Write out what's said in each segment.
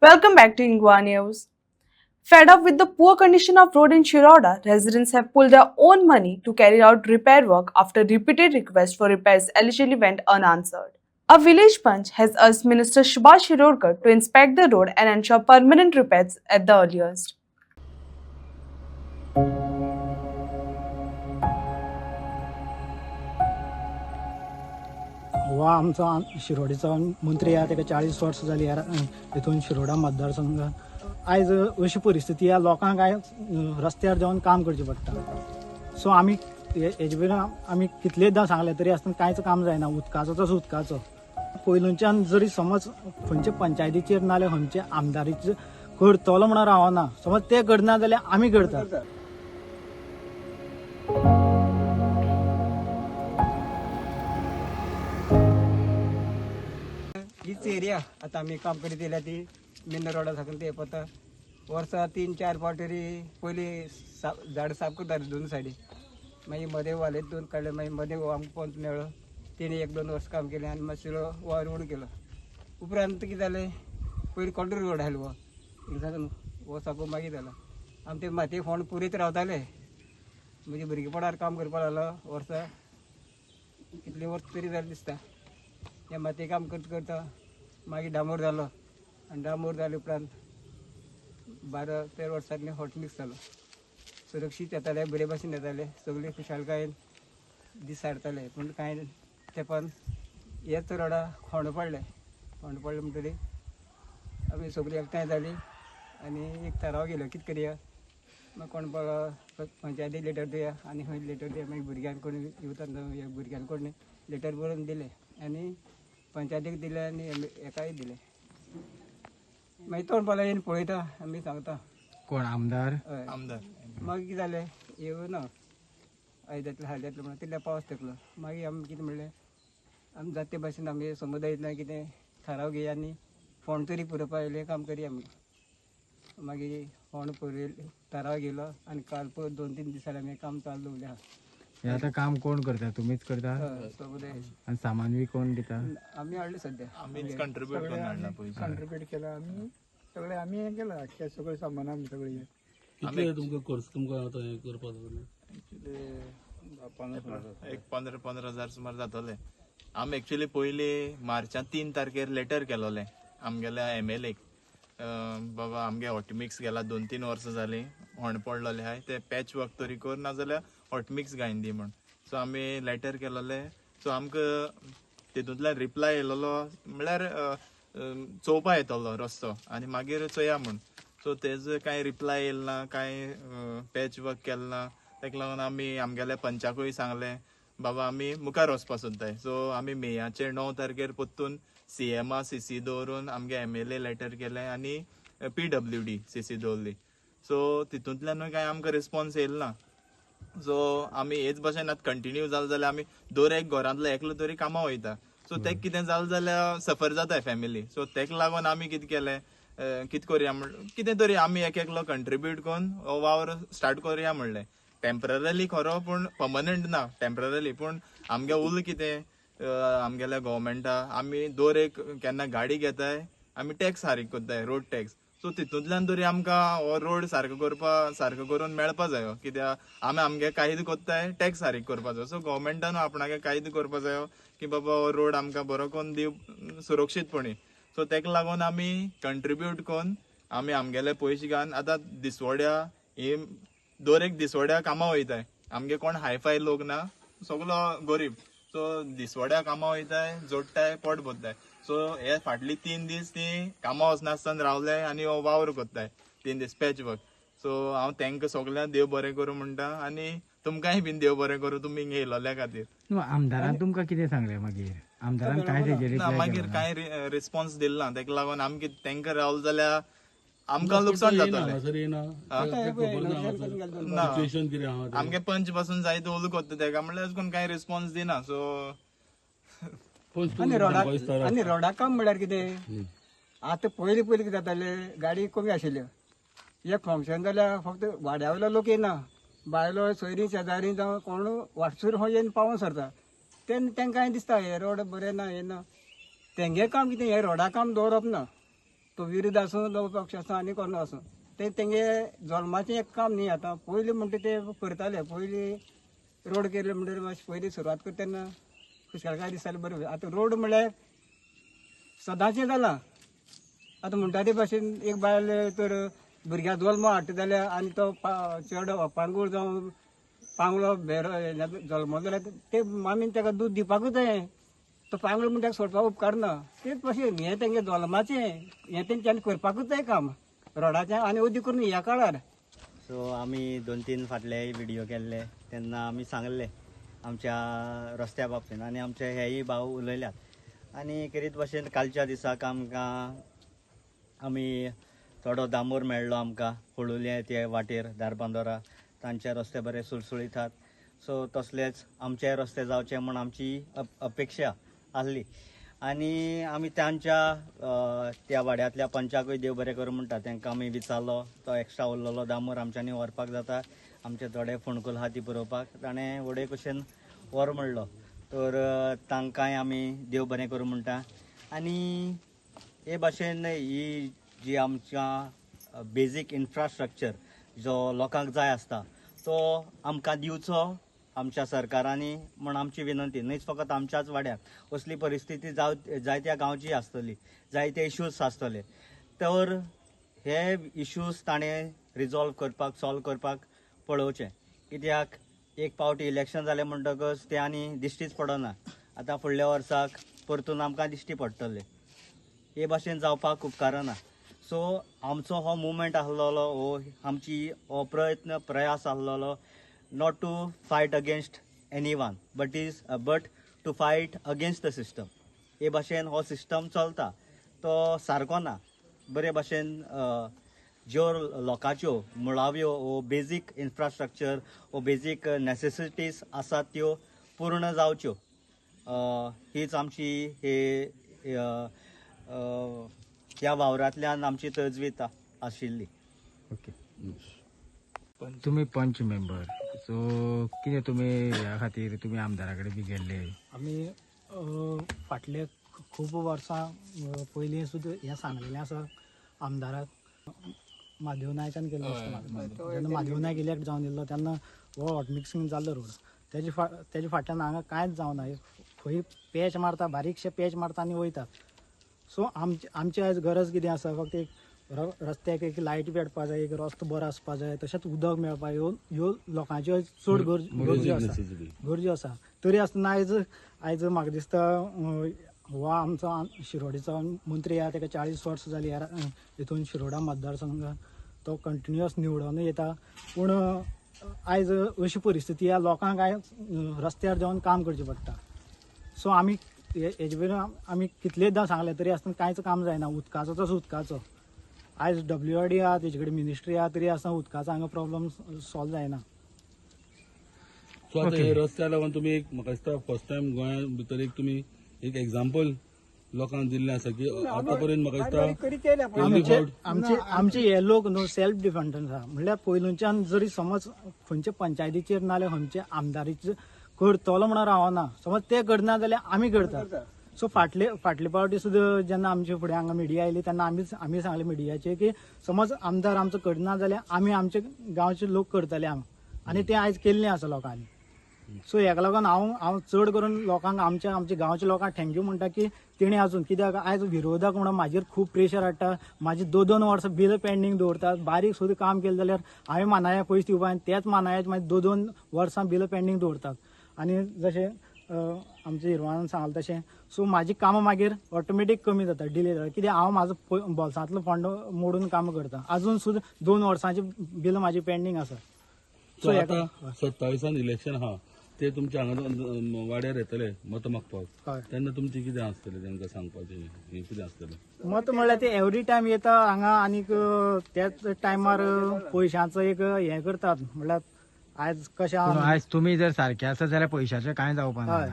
Welcome back to Ingwa News. Fed up with the poor condition of road in Shiroda, residents have pulled their own money to carry out repair work after repeated requests for repairs allegedly went unanswered. A village punch has urged Minister Subhash Shirorkar to inspect the road and ensure permanent repairs at the earliest. हो आमचो शिरोडेचो मंत्री आहा ताका 40 वर्सां जाली हितून शिरोडा मतदारसंघात आयज अशी परिस्थिती आहा लोकांक आयज रस्त्यार देवन काम करचें पडटा सो आमी हेजे वयल्यान आमी कितलेदां सांगलें तरी आसतना कांयच काम जायना उदकाचो तसो उदकाचो पयलूच्यान जरी समज खंयचे पंचायतीचेर नाल्यार खंयचे आमदारीचेर करतलो म्हणून रावना समज ते करना जाल्यार आमी करतात. हीच एरिया आता आम्ही काम करीत येयल्या ती मेन रोडा साकून ते पता वर्सा 3-4 फावट तरी पयलीं झाड साफ करताले दोन सायडी मागीर मदें वाले दोन काडले मागीर मदें आमकां पंच मेळ्ळो तेणी 1-2 वर्स काम केलें आनी मातशें वावर उण केलो उपरांत कितें जालें पयलीं कंट्रोल रोड आसलो हो दिसाकून हो सापो मागीर जालो आमी ते मातये फोंड पुरीत रावताले म्हणजे भुरगेपणार काम करपा लागलो वर्सा कितले वर्स तरी जालें दिसता हे मातये काम करता मागीर डांबोर जालो आनी डांबोर जाले उपरांत 12-13 वर्सांनी हॉट मिक्स जालो सुरक्षीत येताले बरे भाशेन येताले सगळे खुशालकायेन दीस सारताले पूण कांय तेंपान हेच रोडा खोंड पडले म्हणटरी आमी सगळीं एकठांय जाली आनी एक थाराव गेलो कितें करया मागीर कोण पंचायती लेटर दिया आनी खंय लेटर दिया मागीर भुरग्यांक कोण येवता भुरग्यांक कोण लेटर बरोवन दिलें आनी पंचायतीक दिलें आनी एकाय दिलें मागीर तोंड पाला येवन पळयता आमी सांगता कोण आमदार हय आमदार मागीर कितें जालें येवना आयज येतलो हाल येतलो म्हणून तितल्या पावस तेकलो मागीर आमी कितें म्हणलें आमी जाता ते भाशेन आमी समुदायान कितें थाराव घेया आनी फोंड तरी पुरोवपा येयलें काम करया आमी मागीर फोंड पुरयलें थाराव गेलो आनी काल 2-3 दिसांनी आमी काम चालू दवरलें आहा. हे आता काम कोण करता तुम्हीच करता समुदाय आणि सामान बी कोण दिता आमी हाडले सद्या आम्हीच कंट्रीब्यूट करून हाडला पयशे कंट्रीब्यूट केला आम्ही सगळे आम्ही हे केला ते सगळे सामान आमी सगळे कितले तुमकां खर्च तुमकां आतां हें करपाक एक 15,000 सुमार जातले. आमी एक्चुअली पयली मार्चां 3 तारखेर लेटर केलोले आमगेल्या MLAक बाबा आमगे हॉटमिक्स गेला 2-3 वर्सां जाली होण पडलोले हाय ते पॅच वर्क तरी कर नाजाल्यार हॉटमिक्स घायन दी म्हण सो आमी लेटर केलोले सो आमकां तितूंतल्यान रिप्लाय येयलोलो म्हळ्यार चोवपा येतलो रस्तो आनी मागीर चोया म्हण सो तेजो कांय रिप्लाय येयलो ना कांय पॅच वर्क केलो ना ताका लागून आमी आमगेल्या पंचाकूय सांगलें बाबा आमी मुखार वचपा सोदताय सो आमी मेयाचेर 9 तारखेर परतून CMA CC दवरून आमगे MLA लेटर केलें आनी PWD CC दवरली सो तितूंतल्यान कांय आमकां रिस्पॉन्स येयलो ना सो आमी हेच भाशेन आतां कंटिन्यू जालें जाल्यार आमी दर एक घरांतलो एकलो तरी कामां वयता सो तेका कितें जालें जाल्यार सफर जाता फॅमिली सो तेका लागून आमी कितें केलें कितें करया म्हणलें कितें तरी आमी एकलो कंट्रीब्यूट करून हो वावर स्टार्ट करया म्हणलें टेम्पररी खरो पूण पर्मनंट ना टेम्पररी पूण आमगे उल कितें आमगेल्या गव्हर्मेंटा आमी दर एक केन्ना गाडी घेताय आमी टॅक्स फारीक कोत्ताय रोड टॅक्स सो तितूंतल्यान तरी आमकां हो रोड सारको करून मेळपा जायो कित्याक आमी आमगे कायदो कोत्ताय टॅक्स फारीक करपा जायो सो गव्हर्मेंटान आपणागे कायदो करपा जायो की बाबा हो रोड आमकां बरो करून दिव सुरक्षीतपणी सो तेका लागून आमी कंट्रीब्यूट करून आमी आमगेले पयशे घालून आतां दिसवड्या ही दर एक दिसवड्या कामां वयताय आमगे कोण हायफाय लोक ना सगलो गरीब सो दिसवड्या कामां वयताय जोडटाय पोट भरताय सो हे फाटली 3 दीस ती कामां वचनासतना रावले आनी हो वावर कोत्ताय 3 दीस पॅच वर्क सो हांव तांकां सगळ्यांक देव बरें करूं म्हणटा आनी तुमकांय बीन देव बरें करूं तुमी हिंगा येयलोल्या खातीर. आमदारान तुमकां कितें सांगलें मागीर आमदारान काय तेजेर मागीर कांय रिस्पॉन्स दिलो ना ताका लागून आमी तांकां रावले जाल्यार आमकां लुकसाण जातलें ना आमगे पंच पासून जायते उलो कोत्ता तेका म्हणल्यार अशें करून कांय रिस्पॉन्स दिना सो आनी रोडा काम म्हळ्यार कितें आतां पयलीं कितें जाताले गाडी कमी आशिल्ल्यो एक फंक्शन जाल्यार फक्त वाड्या वयलो लोक येना बायलो सोयरी शेजारी जावं कोण वाटसूर हो येवन पावून सरता तांकां दिसता हे रोड बरें ना हें ना तेंगे काम कितें हे रोडा काम दवरप ना तो विरोध आसूं लोक पक्ष आसूं आनी कोण आसूं ते तेंगे जल्माचें एक काम न्ही आतां पयलीं म्हणटा ते करताले पयलीं रोड केले म्हणटकीर मातशें पयलीं सुरवात करता तेन्ना खुशालकाय दिसताली बरें आतां रोड म्हणल्यार सदांचें जालां आतां म्हणटा ते भाशेन एक बायल तर भुरग्यां जल्म हाडटा जाल्यार आनी तो चेडो अपांगूळ जावं पांगलो भेरो जल्मलो जाल्यार ते मामीन ताका दूद दिवपाकूच जाय तो पांगलो म्हणटा सोडपाक उपकार ना तेच भाशेन हें तेंगे जल्माचें हें तेंच्यांनी करपाकूच जाय काम रोडाचें आनी अदी करून ह्या काळार सो आमी 2-3 फाटले व्हिडिओ केल्ले तेन्ना आमी सांगले आमच्या रस्त्या बाबतींत आनी आमचे हेय भाव उलयल्यात आनी करीत भाशेन कालच्या दिसाक आमकां आमी थोडो दामोर मेळ्ळो आमकां पळोवले ते वाटेर धारबांदोरा तांचे रस्ते बरे सुळसुळीतात सो तसलेच आमचे रस्ते जावचे म्हण आमची अपेक्षा आसली आनी आमी तांच्या त्या वाड्यातल्या पंचाकूय देव बरें करूं म्हणटा तांकां आमी विचारलो तो एक्स्ट्रा उरलेलो दामोर आमच्यांनी व्हरपाक जाता आमचे थोडे फोंडकूल आहा ती बरोवपाक ताणें व्हडे कशेन व्हर म्हणलो तर तांकांय आमी देव बरें करूं म्हणटा आनी हे भाशेन ही जी आमच्या बेजीक इन्फ्रास्ट्रक्चर जो लोकांक जाय आसता तो आमकां दिवचो आमच्या सरकारांनी म्हण आमची विनंती न्हयच फकत आमच्याच वाड्याक असली परिस्थिती जायत्या गांवची आसतली जायते इश्यूज आसतले तर हे इश्यूज ताणें रिजॉल्व करपाक सॉल्व करपाक पळोवचें कित्याक एक फावटी इलेक्शन जालें म्हणटकच ते आनी दिश्टीच पडना आतां फुडल्या वर्साक परतून आमकां दिश्टी पडटले हे भाशेन जावपाक उपकारना सो आमचो हो मुवमेंट आसलेलो हो आमची हो प्रयास आसलेलो not to fight against anyone but to fight against the system हे भाशेन हो सिस्टम चलता तो सारको ना बरे भाशेन ज्यो लोकांच्यो मुळाव्यो वो बेजीक इन्फ्रास्ट्रक्चर वो बेजीक नेसेसिटीज आसात त्यो पूर्ण जावच्यो हीच आमची ह्या वावरांतल्यान आमची तजवीज आशिल्ली ओके तुम्ही पंच मेंबर सो कितें तुमी ह्या खातीर तुमी आमदारा कडेन बी गेल्ले आमी फाटले खूब वर्सां पयलीं सुद्दां हें सांगलेलें आसा आमदाराक म्हादेव नायकान केल्लो आसता जेन्ना म्हादेव नायक इलेक्ट जावन येयल्लो तेन्ना हो हॉट मिक्सिंग जाल्लो रोड तेजे फाटल्यान हांगा कांयच जावना खंय पॅच मारता बारीकशे पॅच मारता आनी वयता सो आमची आयज गरज कितें आसा फक्त एक रस्त्याक एक लायट पेटपा जाय एक रस्तो बरो आसपा जाय तशेंच उदक मेळपा ह्यो लोकांच्यो चड गरज्यो आसा तरी आसतना आयज म्हाका दिसता हो आमचो शिरोडेचो मंत्री आहा ताका 40 वर्सां जालीं हितून शिरोडा मतदारसंघात तो कंटिन्युअस निवडून येता पूण आयज अशी परिस्थिती ह्या लोकांक आयज रस्त्यार देवन काम करचें पडटा सो आमी हेजे वयल्यान आमी कितलेदां सांगलें तरी आसतना कांयच काम जायना उदकाचो तसो उदकाचो आयज WRD आहा तेजे कडेन मिनिस्ट्री आहा तरी आसतना उदकाचो हांगा प्रॉब्लम सॉल्व जायना सो आतां हे रस्त्या लागून तुमी एक म्हाका दिसता फर्स्ट टायम गोंया भितर एक तुमी एक एग्जाम्पल लोकांक दिल्लें आसा की आतां पर्यंत म्हाका दिसता आमचे हे लोक न्हू सेल्फ डिपेंडंट आहा म्हणल्यार पयलूच्यान जरी समज खंयचे पंचायतीचेर नाल्यार खंयचे आमदारीचे करतलो म्हणून रावना समज ते करना जाल्यार आमी करता सो फाटले फावटी सुद्दां जेन्ना आमचे फुडें हांगा मिडिया आयली तेन्ना आमी सांगलें मिडियाचेर की समज आमदार आमचो करना जाल्यार आमी आमचे गांवचे लोक करतले हांगा आनी तें आयज केल्लें आसा लोकांनी सो हेका लागून हांव चड करून लोकांक आमच्या गांवच्या लोकांक थँक्यू म्हणटा की तेणी अजून कित्याक आयज विरोधक म्हणून म्हाजेर खूब प्रेशर हाडटा म्हाजी 2-2 वर्सां बिल पेंडींग दवरतात बारीक सुद्दां काम केलें जाल्यार हांवें मानाया पयशे दिवपा आनी तेच मानायाचे म्हाजे 2-2 वर्सां बिल पेंडींग दवरतात आनी जशें आमच्या हिरवान सांगलें तशें सो म्हाजी कामां मागीर ऑटोमॅटीक कमी जाता डिले जाता कित्याक हांव म्हाजो बोल्सांतलो फंड मोडून कामां करता अजून सुद्दां 2 वर्सांची बिल म्हाजी पेंडींग आसा सो आतां 27 इलेक्शन आहा ते तुमच्या हांगा वाड्यार येतले मत मागपाक तेन्ना तुमचें कितें आसतलें तांकां सांगपाचें हें कितें आसतलें मत म्हणल्यार ते एवरी टायम येता हांगा आनीक त्याच टायमार पयशांचो एक हें करतात म्हणल्यार आयज कशें आयज तुमी जर सारखे आसा जाल्यार पयशाचें कांय जावपा ना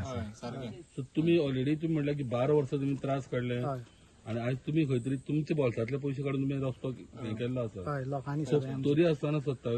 सो तुमी ऑलरेडी तुमी म्हणल्यार की 12 वर्सां तुमी त्रास काडले आनी आयज तुमी खंय तरी तुमचे बोल्सांतले पयशे काडून तुमी रस्तो हें केल्लो आसा लोकांनी तरी आसतना 27